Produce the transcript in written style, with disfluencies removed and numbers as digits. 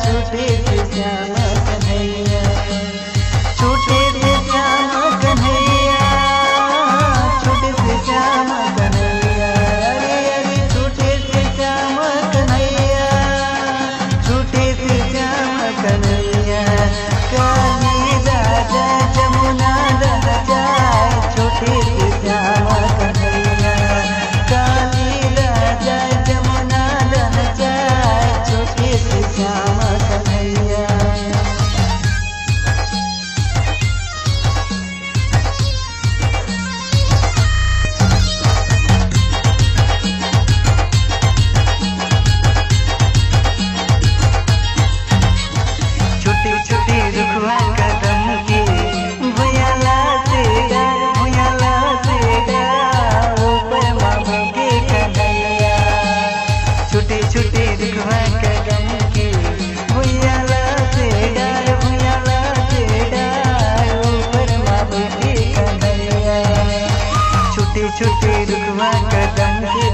छोटे से श्याम कन्हैया, छोटे से श्याम कन्हैया, छोटे से श्याम कन्हैया, अरे अरे छोटे से श्याम कन्हैया, छोटे से श्याम कन्हैया। काली राजा जमुना रह जाए, छोटे से श्याम कन्हैया, काली राजा जमुना रह जाए, छोटे से श्याम कन्हैया। छोटी छोटी रुखवा कदम की भुयाला से डर, भुयाला से डर, ऊपर मामा के कन्हैया। छोटे छोटे रुखवा कदम की भुयाला से डर, भुयाला से डर, ऊपर मामा के कन्हैया। छोटे छोटे रुखवा कदम के